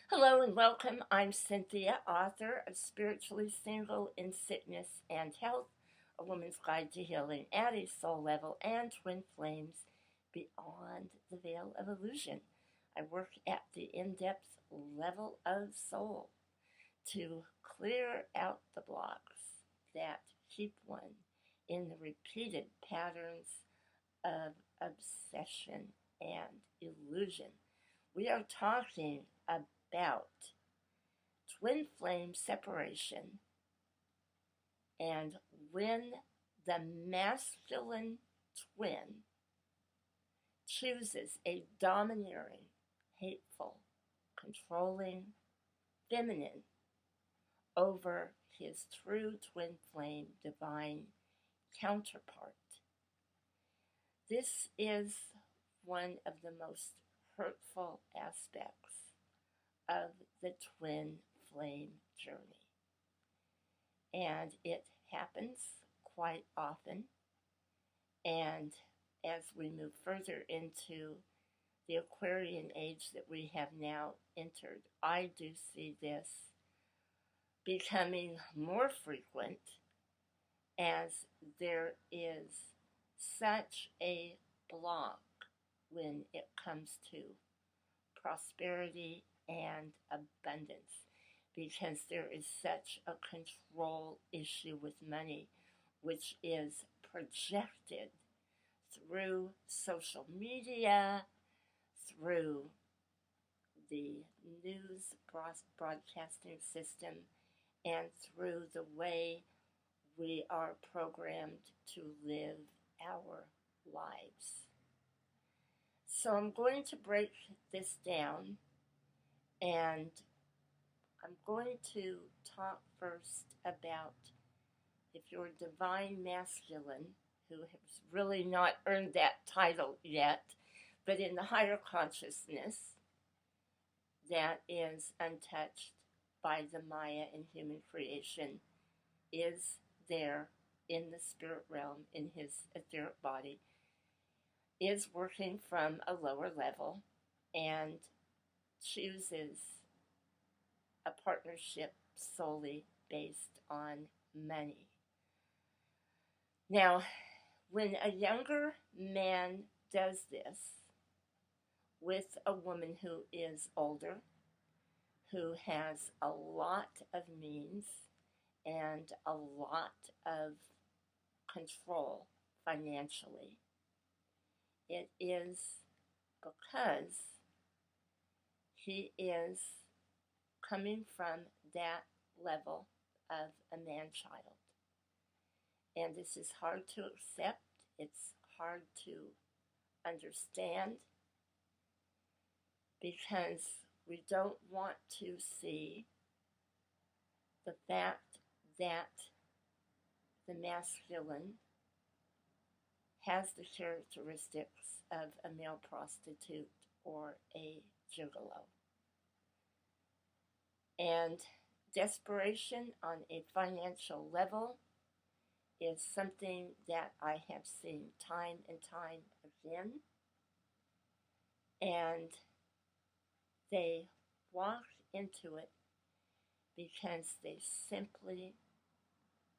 Hello and welcome. I'm Cynthia, author of Spiritually Single in Sickness and Health, A Woman's Guide to Healing at a Soul Level, and Twin Flames Beyond the Veil of Illusion. I work at the in-depth level of soul to clear out the blocks that keep one in the repeated patterns of obsession and illusion. We are talking about twin flame separation and when the masculine twin chooses a domineering, hateful, controlling feminine over his true twin flame divine counterpart. This is one of the most hurtful aspects of the twin flame journey. And it happens quite often. And as we move further into the Aquarian age that we have now entered, I do see this becoming more frequent as there is such a block when it comes to prosperity and abundance, because there is such a control issue with money, which is projected through social media, through the news broadcasting system, and through the way we are programmed to live our lives. So I'm going to break this down, and I'm going to talk first about if you're divine masculine, who has really not earned that title yet, but in the higher consciousness that is untouched by the Maya and human creation, is there in the spirit realm in his etheric body, is working from a lower level and chooses a partnership solely based on money. Now, when a younger man does this with a woman who is older, who has a lot of means and a lot of control financially, it is because he is coming from that level of a man-child. And this is hard to accept. It's hard to understand, because we don't want to see the fact that the masculine has the characteristics of a male prostitute or a gigolo. And desperation on a financial level is something that I have seen time and time again. And they walk into it because they simply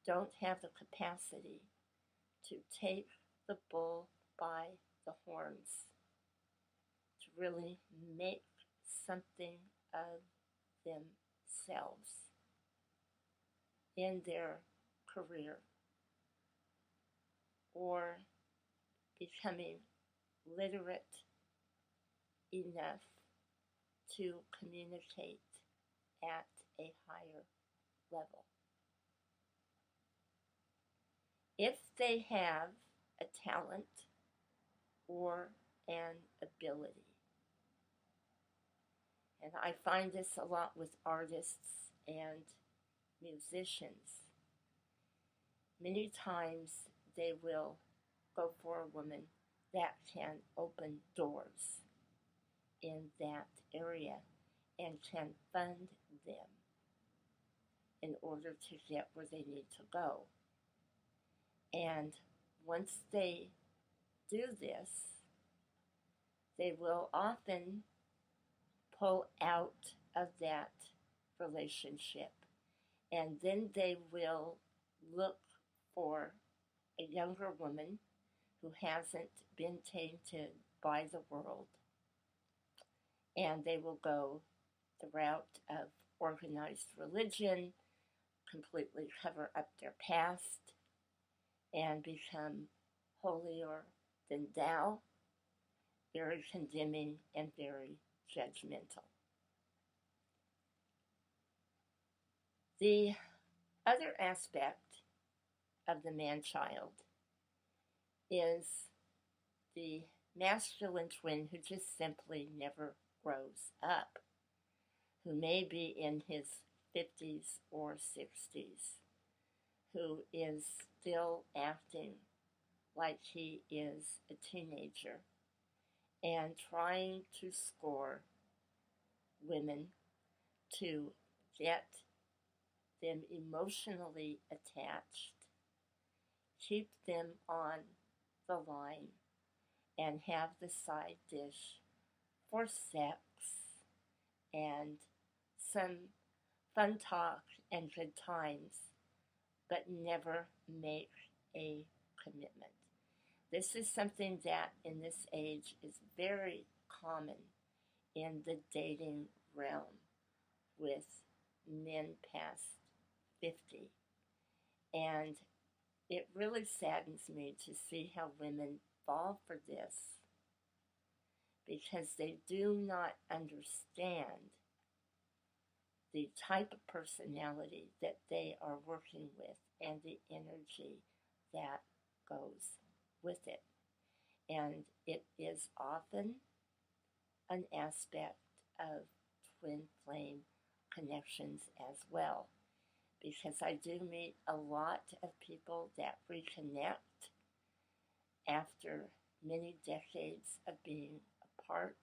don't have the capacity to take the bull by the horns, to really make something of themselves in their career, or becoming literate enough to communicate at a higher level. If they have a talent or an ability, and I find this a lot with artists and musicians, many times they will go for a woman that can open doors in that area and can fund them in order to get where they need to go. And once they do this, they will often pull out of that relationship. And then they will look for a younger woman who hasn't been tainted by the world. And they will go the route of organized religion, completely cover up their past, and become holier than thou, very condemning and very judgmental. The other aspect of the man child is the masculine twin who just simply never grows up, who may be in his 50s or 60s, who is still acting like he is a teenager and trying to score women to get them emotionally attached, keep them on the line, and have the side dish for sex and some fun talk and good times, but never make a commitment. This is something that in this age is very common in the dating realm with men past 50. And it really saddens me to see how women fall for this because they do not understand the type of personality that they are working with and the energy that goes with it. And it is often an aspect of twin flame connections as well, because I do meet a lot of people that reconnect after many decades of being apart.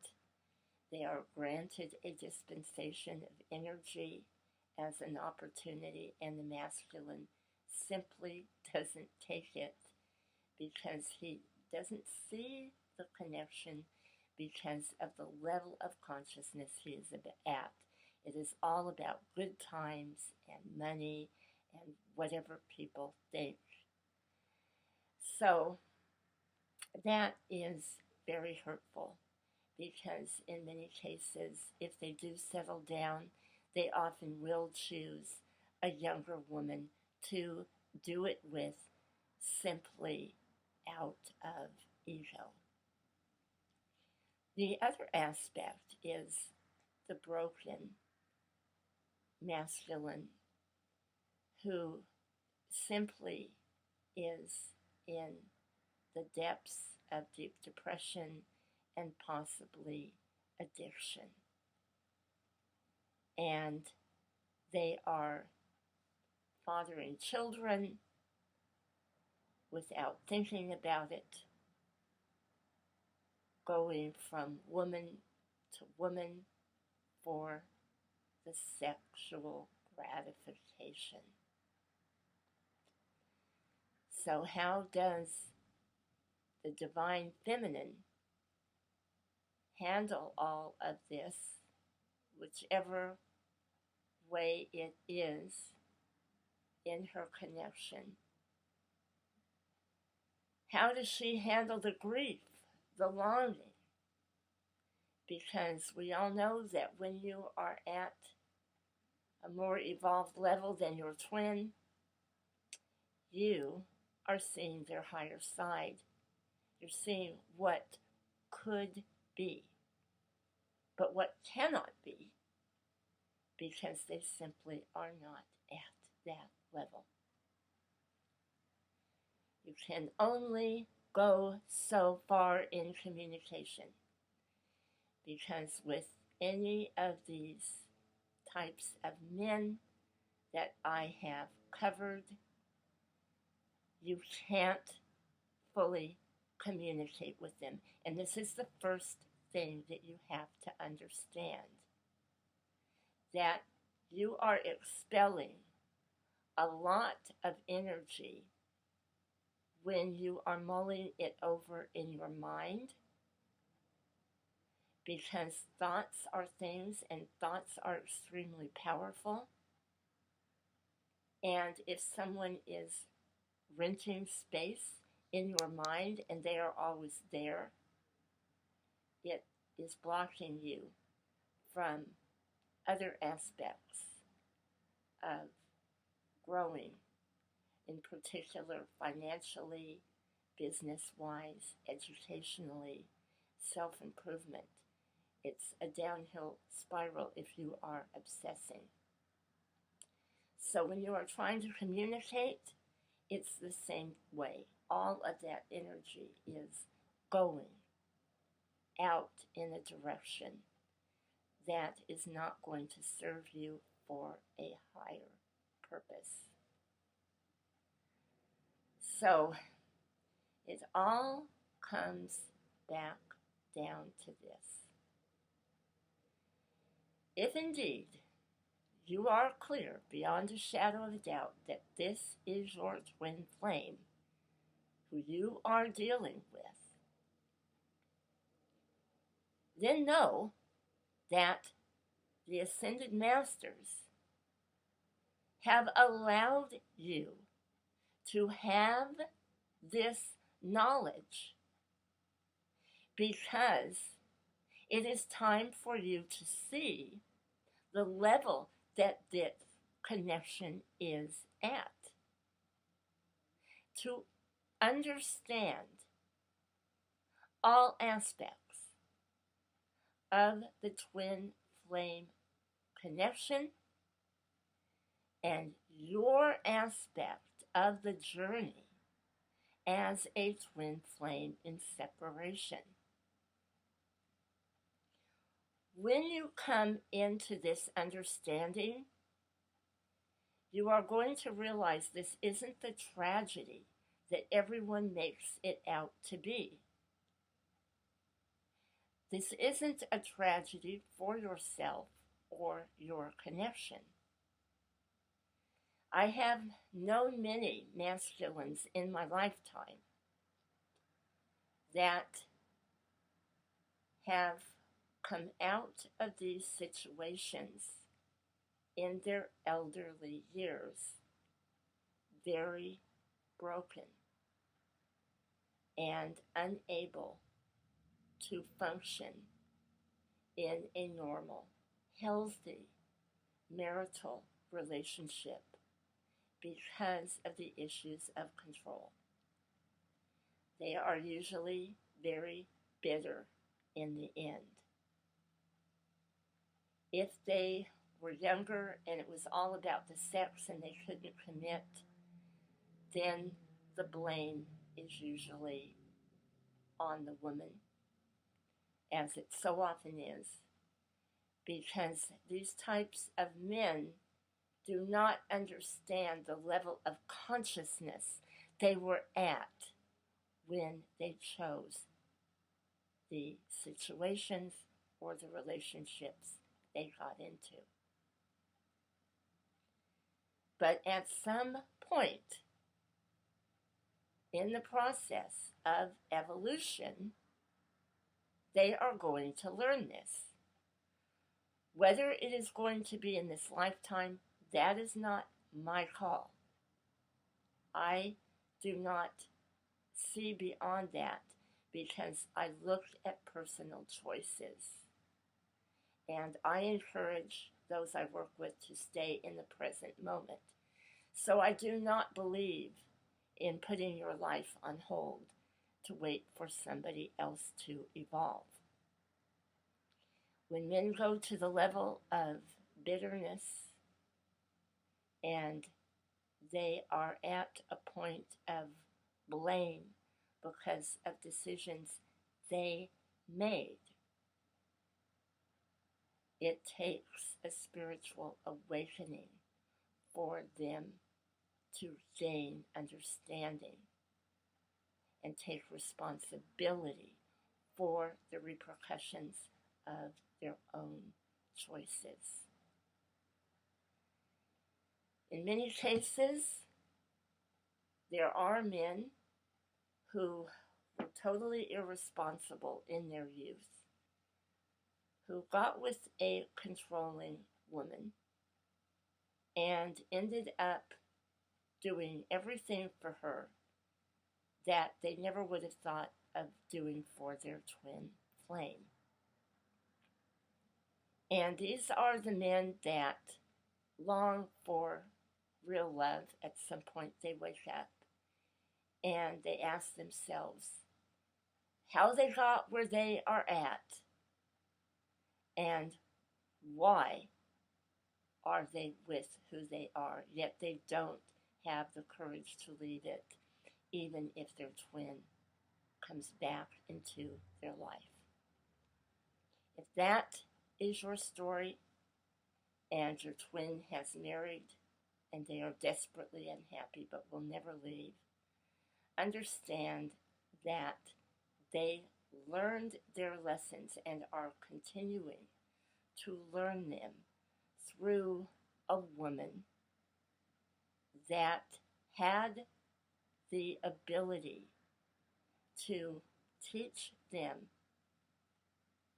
They are granted a dispensation of energy as an opportunity, and the masculine simply doesn't take it because he doesn't see the connection because of the level of consciousness he is at. It is all about good times and money and whatever people think. So that is very hurtful because in many cases, if they do settle down, they often will choose a younger woman to do it with simply out of ego. The other aspect is the broken masculine who simply is in the depths of deep depression and possibly addiction. And they are fathering children without thinking about it, going from woman to woman for the sexual gratification. So how does the divine feminine handle all of this, whichever way it is in her connection? How does she handle the grief, the longing? Because we all know that when you are at a more evolved level than your twin, you are seeing their higher side. You're seeing what could be, but what cannot be, because they simply are not at that level. You can only go so far in communication, because with any of these types of men that I have covered, you can't fully communicate with them. And this is the first thing that you have to understand, that you are expelling a lot of energy when you are mulling it over in your mind because thoughts are things and thoughts are extremely powerful. And if someone is renting space in your mind and they are always there, it is blocking you from other aspects of growing, in particular financially, business wise, educationally, self improvement. It's a downhill spiral if you are obsessing. So when you are trying to communicate, it's the same way. All of that energy is going out in a direction that is not going to serve you for a higher purpose. So it all comes back down to this. If indeed you are clear beyond a shadow of a doubt that this is your twin flame who you are dealing with, then know that the Ascended Masters have allowed you to have this knowledge because it is time for you to see the level that this connection is at, to understand all aspects of the twin flame connection and your aspect of the journey as a twin flame in separation. When you come into this understanding, you are going to realize this isn't the tragedy that everyone makes it out to be. This isn't a tragedy for yourself or your connection. I have known many masculines in my lifetime that have come out of these situations in their elderly years very broken and unable to function in a normal, healthy marital relationship because of the issues of control. They are usually very bitter in the end. If they were younger and it was all about the sex and they couldn't commit, then the blame is usually on the woman, as it so often is, because these types of men do not understand the level of consciousness they were at when they chose the situations or the relationships they got into. But at some point in the process of evolution, they are going to learn this. Whether it is going to be in this lifetime, that is not my call. I do not see beyond that because I looked at personal choices. And I encourage those I work with to stay in the present moment. So I do not believe in putting your life on hold to wait for somebody else to evolve. When men go to the level of bitterness and they are at a point of blame because of decisions they made, it takes a spiritual awakening for them to gain understanding and take responsibility for the repercussions of their own choices. In many cases, there are men who were totally irresponsible in their youth who got with a controlling woman and ended up doing everything for her that they never would have thought of doing for their twin flame. And these are the men that long for real love. At some point, they wake up and they ask themselves how they got where they are at and why are they with who they are, yet they don't have the courage to leave it, even if their twin comes back into their life. If that is your story and your twin has married and they are desperately unhappy but will never leave, understand that they learned their lessons and are continuing to learn them through a woman that had the ability to teach them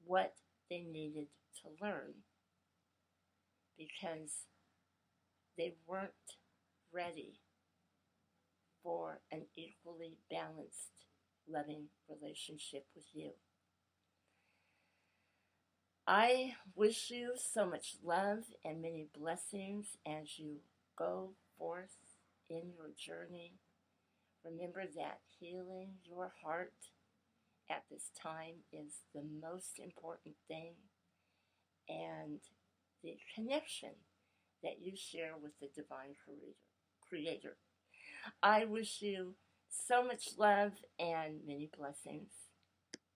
what they needed to learn because they weren't ready for an equally balanced, loving relationship with you. I wish you so much love and many blessings as you go forth in your journey. Remember that healing your heart at this time is the most important thing, and the connection that you share with the divine creator. I wish you so much love and many blessings.